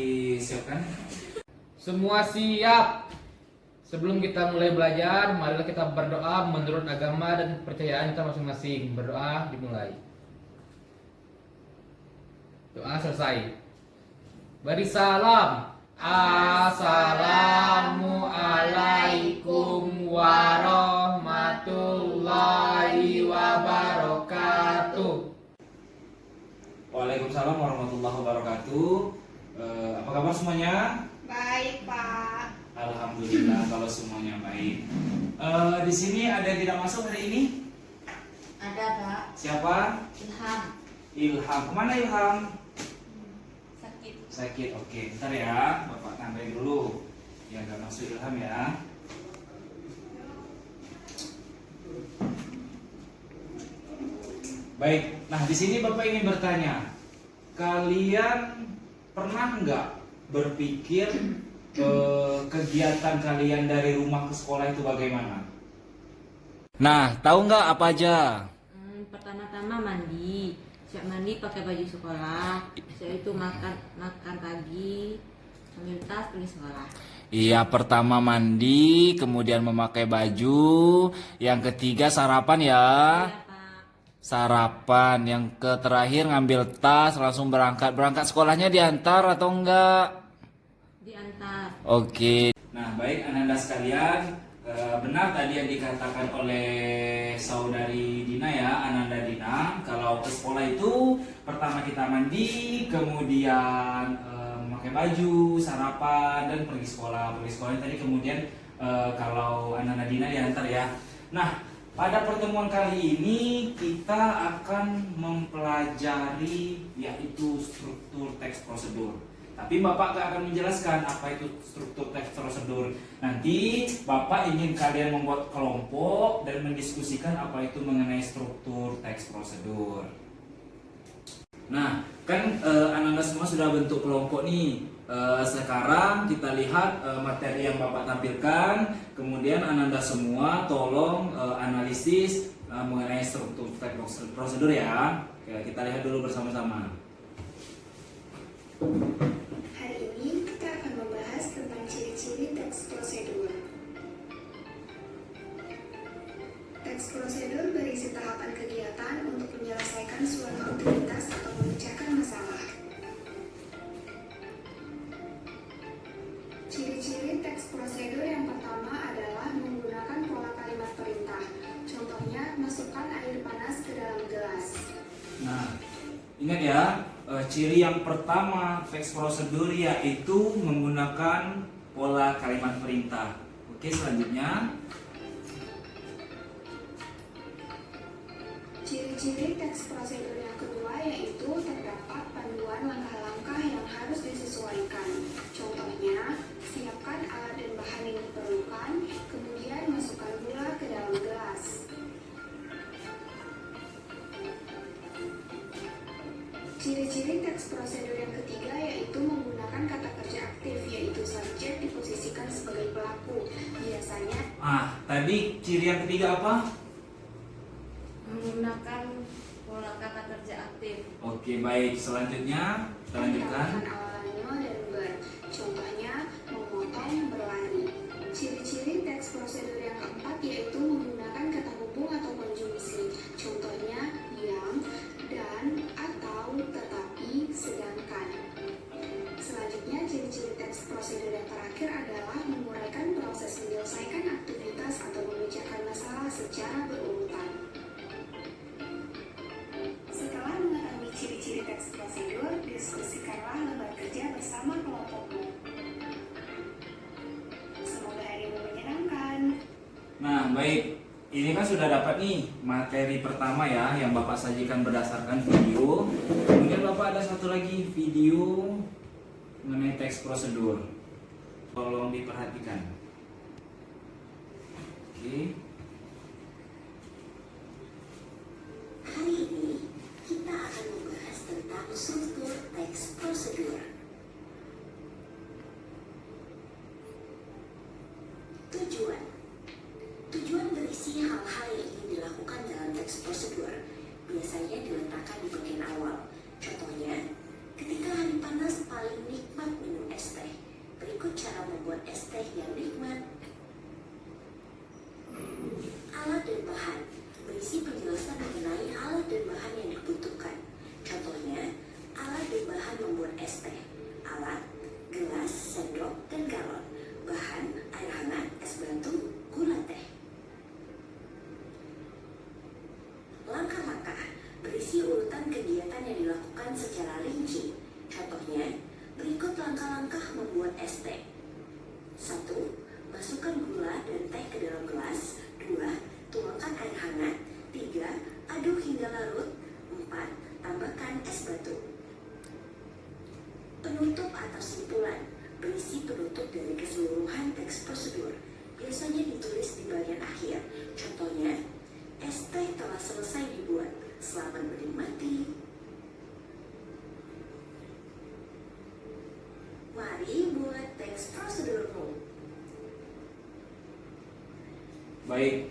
disiapkan? Semua siap. Sebelum kita mulai belajar, marilah kita berdoa menurut agama dan kepercayaan kita masing-masing. Berdoa dimulai. Doa selesai. Beri salam. Assalamualaikum warahmatullahi wabarakatuh. Waalaikumsalam warahmatullahi wabarakatuh. Apa kabar semuanya? Baik, Pak. Alhamdulillah kalau semuanya baik. Di sini ada yang tidak masuk hari ini? Ada, Pak. Siapa? Ilham. Ilham. Kemana Ilham? Sakit. Sakit. Oke, bentar ya. Bapak tambahin dulu. Ya, nggak masuk Ilham ya. Baik. Nah, di sini Bapak ingin bertanya, kalian pernah nggak berpikir kegiatan kalian dari rumah ke sekolah itu bagaimana? Nah, tahu nggak apa aja? Pertama-tama mandi. Siap mandi pakai baju sekolah. Setelah itu makan pagi, ambil tas pergi sekolah. Iya, pertama mandi, kemudian memakai baju, yang ketiga sarapan ya. Iya, Pak. Sarapan, yang terakhir ngambil tas, langsung berangkat. Berangkat sekolahnya diantar atau enggak? Diantar. Oke. Nah, baik Ananda sekalian, benar tadi yang dikatakan oleh saudari Dina ya, Ananda Dina, kalau ke sekolah itu pertama kita mandi, kemudian memakai baju, sarapan, dan pergi sekolah. Pergi sekolah tadi kemudian kalau Ananda Dina diantar ya. Nah, pada pertemuan kali ini kita akan mempelajari yaitu struktur teks prosedur. Tapi Bapak gak akan menjelaskan apa itu struktur teks prosedur. Nanti Bapak ingin kalian membuat kelompok dan mendiskusikan apa itu mengenai struktur teks prosedur. Nah, kan Ananda semua sudah bentuk kelompok nih. Sekarang kita lihat materi yang Bapak tampilkan. Kemudian Ananda semua tolong analisis mengenai struktur teks prosedur ya. Oke, kita lihat dulu bersama-sama. Hari ini kita akan membahas tentang ciri-ciri teks prosedur. Teks prosedur berisi tahapan kegiatan untuk menyelesaikan suatu aktivitas atau memecahkan masalah. Ciri-ciri teks prosedur yang pertama adalah menggunakan pola kalimat perintah. Contohnya, masukkan air panas ke dalam gelas. Nah, ingat ya, ciri yang pertama teks prosedur yaitu menggunakan pola kalimat perintah. Oke, selanjutnya. Ciri-ciri teks prosedur yang kedua yaitu terdapat panduan langkah-langkah yang harus disesuaikan. Contohnya, siapkan alat dan bahan yang diperlukan, kemudian masukkan gula ke dalam gelas. Ciri-ciri teks prosedur yang ketiga yaitu menggunakan kata kerja aktif, yaitu subjek diposisikan sebagai pelaku. Biasanya Tadi ciri yang ketiga apa? Menggunakan pola kata kerja aktif. Oke, baik. Selanjutnya, kita lanjutkan. menggunakan awalannya dan ber. Contohnya, memotong, berlari. Ciri-ciri teks prosedur yang keempat yaitu menggunakan kata hubung atau konjungsi. Contohnya, yang, dan, atau, tetapi, sedangkan. Selanjutnya, ciri-ciri teks prosedur yang terakhir adalah menguraikan proses menyelesaikan aktivitas atau memecahkan masalah secara berurutan. Setelah mengetahui ciri-ciri teks prosedur, diskusikanlah lembar kerja bersama kelompokmu. Semoga harimu menyenangkan. Nah, baik. Ini kan sudah dapat nih materi pertama ya yang Bapak sajikan berdasarkan video. Kemudian Bapak ada satu lagi video mengenai teks prosedur. Tolong diperhatikan. Oke. Hari ini kita akan membahas tentang struktur teks prosedur. Tujuan berisi hal-hal yang ingin dilakukan dalam teks prosedur, biasanya diletakkan di bagian awal. Contohnya, ketika hari panas paling nikmat minum Langkah membuat es teh. 1. Masukkan gula dan teh ke dalam gelas. 2. Tuangkan air hangat. 3. Aduk hingga larut. 4. Tambahkan es batu. Penutup atau simpulan. Berisi penutup dari keseluruhan teks prosedur. Biasanya ditulis di bagian akhir. Contohnya, es teh telah selesai dibuat. Selamat menikmati. Mari buat teks prosedurmu. Baik,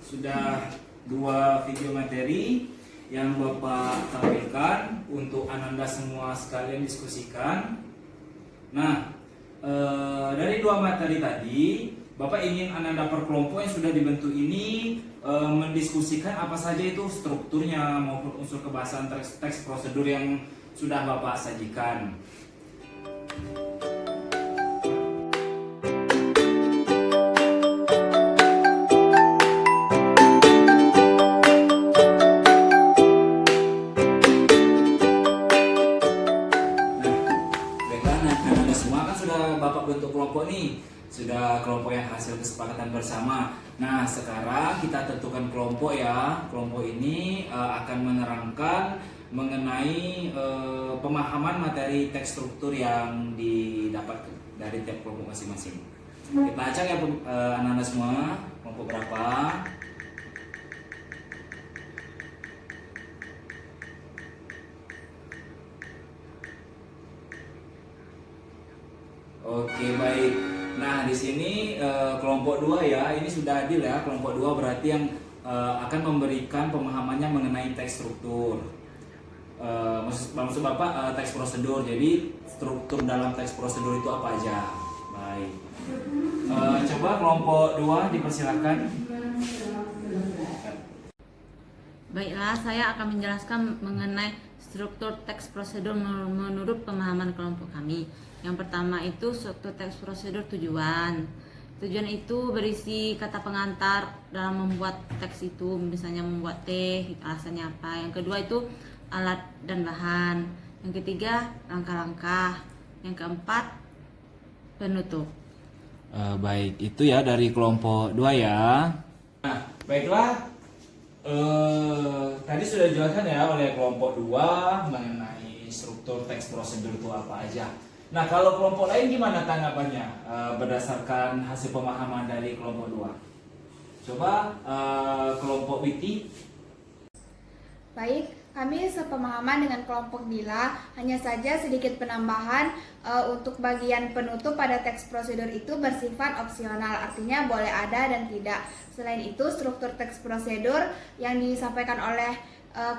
sudah 2 video materi yang Bapak tampilkan untuk Ananda semua sekalian diskusikan. Nah, dari 2 materi tadi, Bapak ingin Ananda per kelompok yang sudah dibentuk ini mendiskusikan apa saja itu strukturnya maupun unsur kebahasaan teks prosedur yang sudah Bapak sajikan. Bentuk kelompok nih sudah kelompok yang hasil kesepakatan bersama. Nah, sekarang kita tentukan kelompok ya. Kelompok ini akan menerangkan mengenai pemahaman materi teks struktur yang didapat dari tiap kelompok masing-masing. Kita acak ya anak-anak semua, kelompok berapa? Oke, baik. Nah, di sini kelompok 2 ya. Ini sudah adil ya. Kelompok 2 berarti yang akan memberikan pemahamannya mengenai teks struktur. Maksud Bapak teks prosedur. Jadi struktur dalam teks prosedur itu apa aja? Baik. Coba kelompok 2 dipersilakan. Baiklah, saya akan menjelaskan mengenai struktur teks prosedur menurut pemahaman kelompok kami. Yang pertama itu struktur teks prosedur tujuan. Tujuan itu berisi kata pengantar dalam membuat teks itu, misalnya membuat teh, alasannya apa. Yang kedua itu alat dan bahan. Yang ketiga langkah-langkah. Yang keempat penutup. Baik, itu ya dari kelompok 2 ya. Nah, baiklah. Tadi sudah dijelaskan ya oleh kelompok 2 mengenai struktur teks prosedur itu apa aja. Nah, kalau kelompok lain gimana tanggapannya berdasarkan hasil pemahaman dari kelompok 2? Coba kelompok Witi. Baik, kami sepemahaman dengan kelompok Dila, hanya saja sedikit penambahan untuk bagian penutup pada teks prosedur itu bersifat opsional, artinya boleh ada dan tidak. Selain itu, struktur teks prosedur yang disampaikan oleh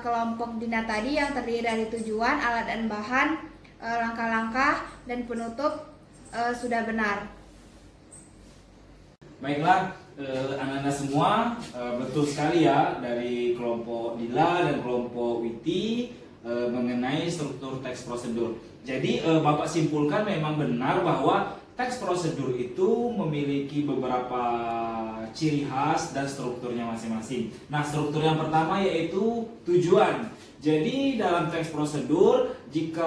kelompok Dina tadi yang terdiri dari tujuan, alat dan bahan, langkah-langkah, dan penutup sudah benar. Baiklah, anak-anak semua betul sekali ya dari kelompok Dila dan kelompok Witi mengenai struktur teks prosedur. Jadi Bapak simpulkan memang benar bahwa teks prosedur itu memiliki beberapa ciri khas dan strukturnya masing-masing. Nah, struktur yang pertama yaitu tujuan. Jadi dalam teks prosedur, jika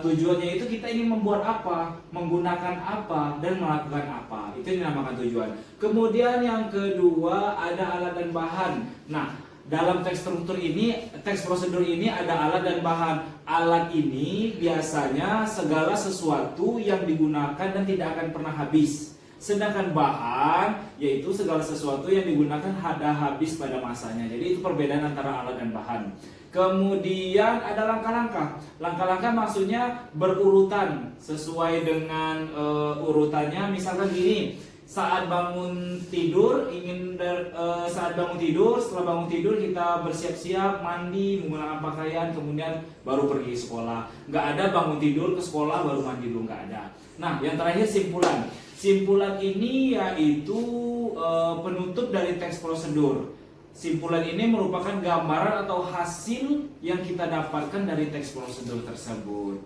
tujuannya itu kita ingin membuat apa, menggunakan apa, dan melakukan apa, itu dinamakan tujuan. Kemudian yang kedua ada alat dan bahan. Nah, dalam teks struktur ini, teks prosedur ini ada alat dan bahan. Alat ini biasanya segala sesuatu yang digunakan dan tidak akan pernah habis. Sedangkan bahan yaitu segala sesuatu yang digunakan ada habis pada masanya. Jadi itu perbedaan antara alat dan bahan. Kemudian ada langkah-langkah. Langkah-langkah maksudnya berurutan sesuai dengan urutannya. Misalkan gini, saat bangun tidur setelah bangun tidur kita bersiap-siap mandi, menggunakan pakaian, kemudian baru pergi ke sekolah. Nggak ada bangun tidur ke sekolah baru mandi dulu, nggak ada. Nah, yang terakhir simpulan. Simpulan ini yaitu penutup dari teks prosedur. Simpulan ini merupakan gambaran atau hasil yang kita dapatkan dari teks prosedur tersebut.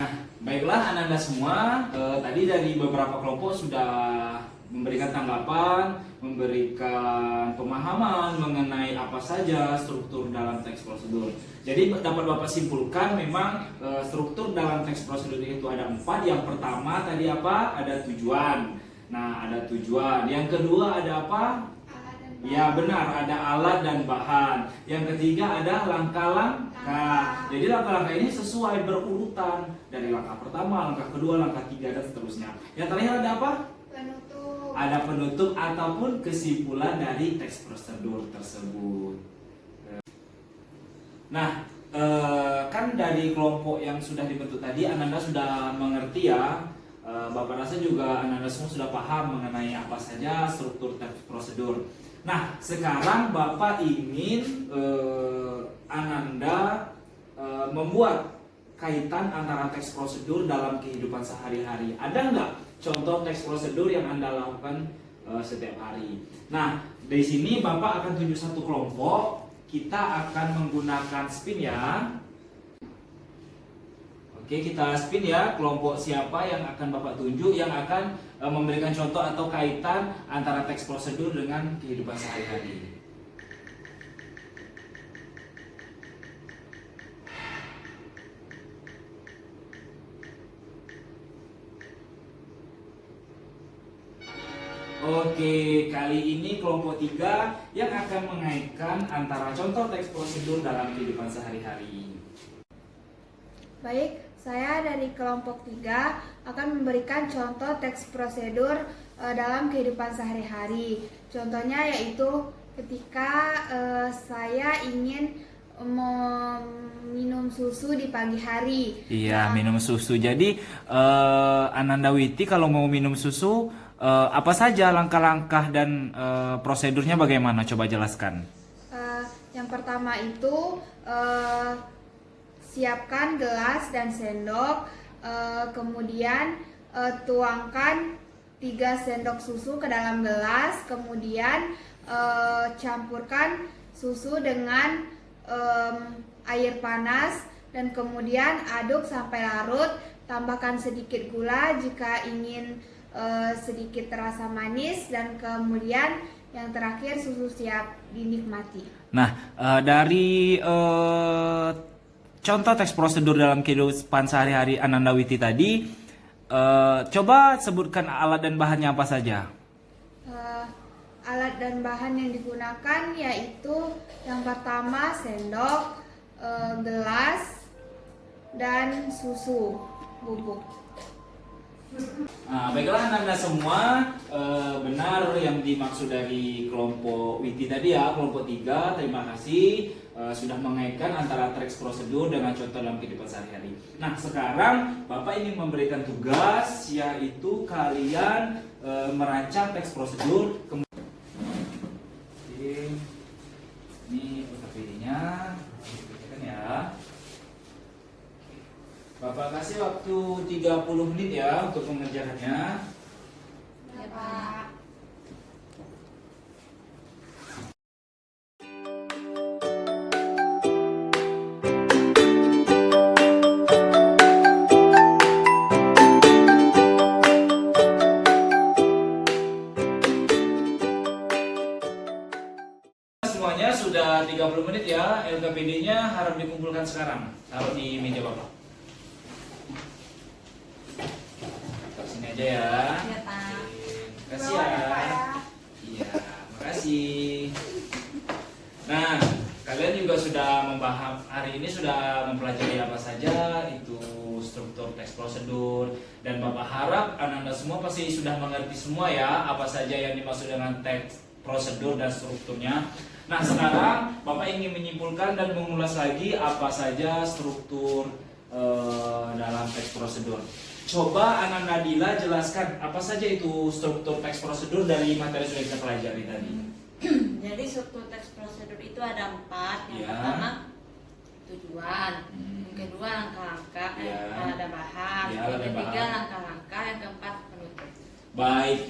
Nah, baiklah anak-anak semua, tadi dari beberapa kelompok sudah memberikan tanggapan, memberikan pemahaman mengenai apa saja struktur dalam teks prosedur. Jadi dapat Bapak simpulkan memang struktur dalam teks prosedur itu ada 4. Yang pertama tadi apa? Ada tujuan. Nah, ada tujuan. Yang kedua ada apa? Ya benar, ada alat dan bahan. Yang ketiga ada langkah-langkah. Jadi langkah-langkah ini sesuai berurutan dari langkah pertama, langkah kedua, langkah tiga dan seterusnya. Yang terakhir ada apa? Penutup. Ada penutup ataupun kesimpulan dari teks prosedur tersebut. Nah, kan dari kelompok yang sudah dibentuk tadi, Ananda sudah mengerti ya. Bapak rasa juga Ananda semua sudah paham mengenai apa saja struktur teks prosedur. Nah, sekarang Bapak ingin Ananda membuat kaitan antara teks prosedur dalam kehidupan sehari-hari. Ada nggak contoh teks prosedur yang Anda lakukan setiap hari? Nah, di sini Bapak akan tunjuk satu kelompok. Kita akan menggunakan spin ya. Oke, kita spin ya, kelompok siapa yang akan Bapak tunjuk yang akan memberikan contoh atau kaitan antara teks prosedur dengan kehidupan sehari-hari. Oke, kali ini kelompok 3 yang akan mengaitkan antara contoh teks prosedur dalam kehidupan sehari-hari. Baik, saya dari kelompok 3 akan memberikan contoh teks prosedur dalam kehidupan sehari-hari. Contohnya yaitu ketika saya ingin minum susu di pagi hari. Iya, minum susu. Jadi Anandawiti kalau mau minum susu apa saja langkah-langkah dan prosedurnya bagaimana? Coba jelaskan. Yang pertama itu siapkan gelas dan sendok, kemudian tuangkan 3 sendok susu ke dalam gelas, kemudian campurkan susu dengan air panas dan kemudian aduk sampai larut. Tambahkan sedikit gula jika ingin sedikit terasa manis dan kemudian yang terakhir susu siap dinikmati. Nah, dari contoh teks prosedur dalam kehidupan sehari-hari Anandawiti tadi, coba sebutkan alat dan bahannya apa saja. Alat dan bahan yang digunakan yaitu yang pertama sendok, gelas, dan susu bubuk. Nah, baiklah Anda semua, benar yang dimaksud dari kelompok Witi tadi ya, kelompok 3. Terima kasih sudah mengaitkan antara teks prosedur dengan contoh dalam kehidupan sehari-hari. Nah, sekarang Bapak ingin memberikan tugas yaitu kalian merancang teks prosedur. Ini UTP-nya, kan ya. Bapak kasih waktu 30 menit ya untuk mengerjakannya. Ya, Pak. Semuanya sudah 30 menit ya. LKPD-nya harap dikumpulkan sekarang. Taruh di meja Bapak. Sini aja ya. Ya, Pak. Makasih ya. Iya, makasih. Nah, kalian juga sudah membahas hari ini sudah mempelajari apa saja itu struktur teks prosedur dan Bapak harap Anda semua pasti sudah mengerti semua ya apa saja yang dimaksud dengan teks prosedur dan strukturnya. Nah, sekarang Bapak ingin menyimpulkan dan mengulas lagi apa saja struktur dalam teks prosedur. Coba Ananda Dila jelaskan apa saja itu struktur teks prosedur dari materi sudah kita pelajari tadi. Jadi struktur teks prosedur itu ada 4. Yang Ya. pertama tujuan, yang kedua langkah-langkah, Ya. ada bahan, Ya, yang ada ketiga bahan. langkah-langkah, yang keempat penutup. Baik,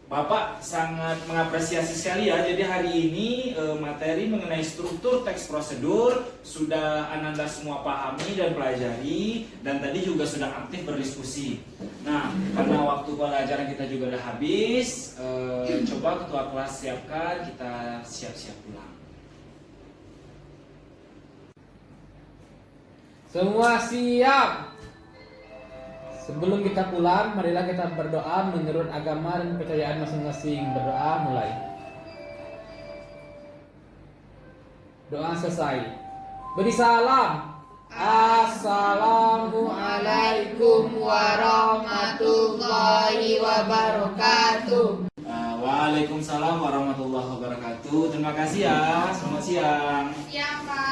Bapak sangat mengapresiasi sekali sekali ya, jadi hari ini materi mengenai struktur teks prosedur sudah Ananda semua pahami dan pelajari, dan tadi juga sudah aktif berdiskusi. Nah, karena waktu pelajaran kita juga udah habis, coba ketua kelas siapkan, kita siap-siap pulang. Semua siap. Sebelum kita pulang, marilah kita berdoa menurut agama dan kepercayaan masing-masing. Berdoa mulai. Doa selesai. Beri salam. Assalamualaikum warahmatullahi wabarakatuh. Waalaikumsalam warahmatullahi wabarakatuh. Terima kasih ya. Selamat siang. Siang, Pak.